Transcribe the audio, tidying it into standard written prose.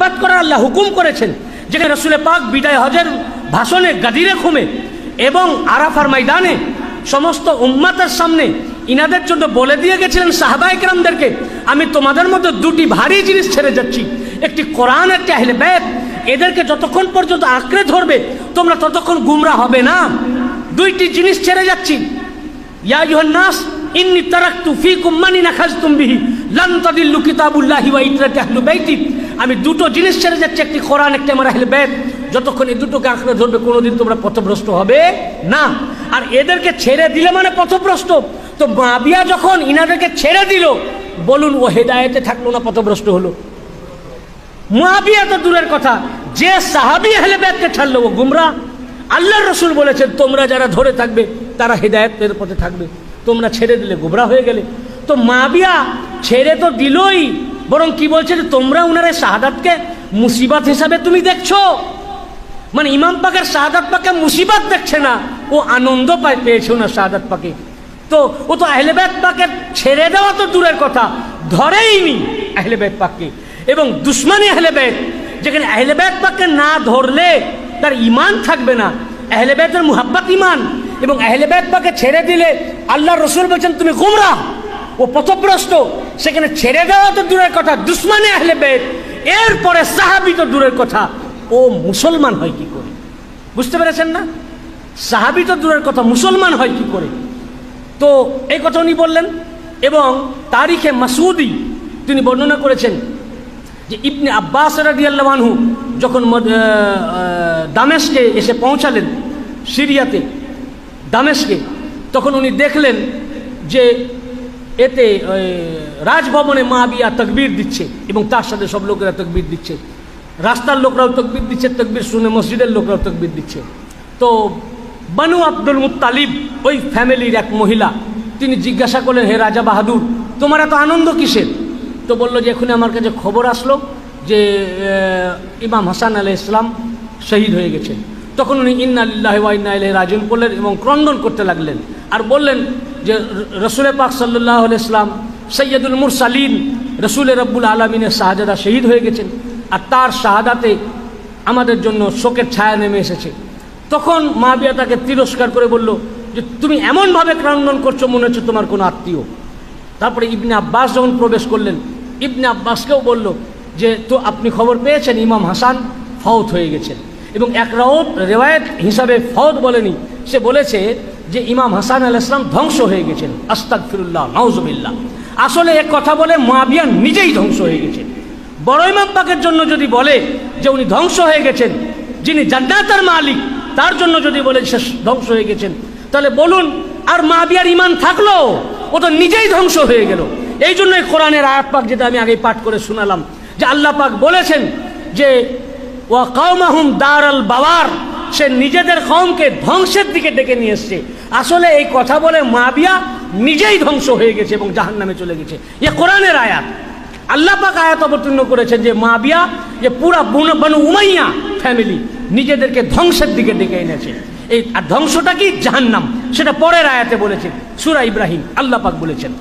বাইআত করার আল্লাহ হুকুম করেছেন, যেখানে রাসূল পাক বিদায় হজের ভাষণে গাদিরে খুমে এবং আরাফার ময়দানে সমস্ত উম্মতের সামনে ইনাদের জন্য বলে দিয়ে গেছিলেন সাহাবায়ে কেরামদেরকে, আমি তোমাদের মধ্যে দুটি ভারী জিনিস ছেড়ে যাচ্ছি, একটি কোরআন, একটি আহলে বাইত। এদেরকে যতক্ষণ পর্যন্ত আঁকড়ে ধরবে তোমরা ততক্ষণ গুমরা হবে না। দুইটি জিনিস ছেড়ে যাচ্ছি, ইয়া আইয়ুহান নাস ইন্নী তারাকতু ফীকুম মা ইন আখাযতুম বিহি লান তাদিল্লু কিতাবুল্লাহি ওয়া ইত্রাতি আহলি বাইতি। আমি দুটো জিনিস ছেড়ে যাচ্ছি, একটি কোরআন, একটি আমার আহলে বাইত। যতক্ষণ এই দুটোকে আঁকড়ে ধরবে কোনোদিন তোমরা পথভ্রষ্ট হবে না। আর এদেরকে ছেড়ে দিলে মানে পথভ্রষ্ট। তো মুআবিয়া যখন ইনাদেরকে ছেড়ে দিল, বলুন ও হেদায়েতে থাকলো না পথভ্রষ্ট হলো? মুআবিয়া তো দূরের কথা, যে সাহাবী আহলে বাইতকে ছাড়লো ও গুমরাহ। আল্লাহর রাসূল বলেছেন তোমরা যারা ধরে থাকবে তারা হেদায়েতের পথে থাকবে, তোমরা ছেড়ে দিলে গুমরাহ হয়ে গেলে। তো মুআবিয়া ছেড়ে তো দিলই, বরং কি বলছে যে তোমরা উনার শাহাদাতকে মুসিবত হিসাবে তুমি দেখছো। মানে ইমাম পাকের শাহাদাত পাকে মুসিবত দেখছে না, ও আনন্দ পেয়েছে ওনার শাহাদাত পাকে। তো ও তো আহলে বাইত পাকে ছেড়ে দেওয়া তো দূরের কথা, ধরেইনি আহলে বাইত পাককে। এবং দুশমনী আহলে বাইত, যেখানে আহলে বাইত পাককে না ধরলে তার ঈমান থাকবে না, আহলে বাইতের মুহাব্বত ঈমান। এবং আহলে বাইত পাককে ছেড়ে দিলে আল্লাহর রাসূল বলেছেন তুমি গুমরাহ, ও পথভ্রষ্ট। সেখানে ছেড়ে দেওয়া তো দূরের কথা, দুশমনী আহলে বাইত, এরপরে সাহাবী তো দূরের কথা, ও মুসলমান হয় কি করে? বুঝতে পেরেছেন না? সাহাবী তো দূরের কথা, মুসলমান হয় কি করে? তো এই কথা উনি বললেন। এবং তারিখে মাসউদি তিনি বর্ণনা করেছেন যে ইবনে আব্বাস রাদিয়াল্লাহু আনহু যখন দামেস্কে এসে পৌঁছালেন, সিরিয়াতে দামেস্কে, তখন উনি দেখলেন যে এতে রাজভবনে মুআবিয়া তাকবীর দিচ্ছে এবং তার সাথে সব লোকেরা তাকবীর দিচ্ছে, রাস্তার লোকরাও তাকবীর দিচ্ছে, তাকবীর শুনে মসজিদের লোকরাও তাকবীর দিচ্ছে। তো বানু আব্দুল মুত্তালিব ওই ফ্যামিলির এক মহিলা, তিনি জিজ্ঞাসা করলেন হে রাজা বাহাদুর তোমার এত আনন্দ কিসের? তো বলল যে এখনই আমার কাছে খবর আসলো যে ইমাম হাসান আলাইহিস সালাম শহীদ হয়ে গেছেন। তখন উনি ইন্না লিল্লাহি ওয়া ইন্না ইলাইহি রাজিউন বললেন এবং ক্রন্দন করতে লাগলেন। আর বললেন যে রসুল পাক সাল্লাল্লাহু আলাইহি সাল্লাম সৈয়দুল মুরসালিন, রসুল রব্বুল আলমিনের শাহজাদা শহীদ হয়ে গেছেন, আর তার শাহাদাতে আমাদের জন্য শোকের ছায়া নেমে এসেছে। তখন মুআবিয়া তাকে তিরস্কার করে বলল যে তুমি এমনভাবে ক্রন্দন করছো মনে হচ্ছে তোমার কোনো আত্মীয়। তারপরে ইবনে আব্বাস যখন প্রবেশ করলেন, ইবনে আব্বাসকেও বলল যে তো আপনি খবর পেয়েছেন ইমাম হাসান ফৌত হয়ে গেছেন। এবং এক রেওয়ায়েত হিসাবে ফৌত বলেনি, সে বলেছে যে ইমাম হাসান আলাইহিস সালাম ধ্বংস হয়ে গেছেন। আস্তাগফিরুল্লাহ, নাউজুবিল্লাহ। আসলে এক কথা বলে মুআবিয়া নিজেই ধ্বংস হয়ে গেছেন। বড় ইমাম পাকের জন্য যদি বলে যে উনি ধ্বংস হয়ে গেছেন, যিনি জান্নাতের মালিক তার জন্য যদি বলে সে ধ্বংস হয়ে গেছেন, তাহলে বলুন আর মুআবিয়ার ঈমান থাকলো? ও তো নিজেই ধ্বংস হয়ে গেল। এই জন্যই কোরআনের আয়াত পাক যেটা আমি আগে পাঠ করে শোনালাম, যে আল্লাহ পাক বলেছেন যে ওয়া কওমাহুম দারাল বাওয়ার, সে নিজেদের কওমকে ধ্বংসের দিকে ডেকে নিয়ে এসছে। আসলে এই কথা বলে মুআবিয়া নিজেই ধ্বংস হয়ে গেছে এবং জাহান্নামে চলে গেছে। এ কোরআনের আয়াত। আল্লাহ পাক আয়াত অবতীর্ণ করেছেন যে মুআবিয়া, যে পুরা বনু উমাইয়া ফ্যামিলি নিজেদেরকে ধ্বংসের দিকে ডেকে এনেছে। এই ধ্বংসটা কি? জাহান্নাম। সেটা পরের আয়াতে বলেছেন, সূরা ইব্রাহিম আল্লাহ পাক বলেছেন।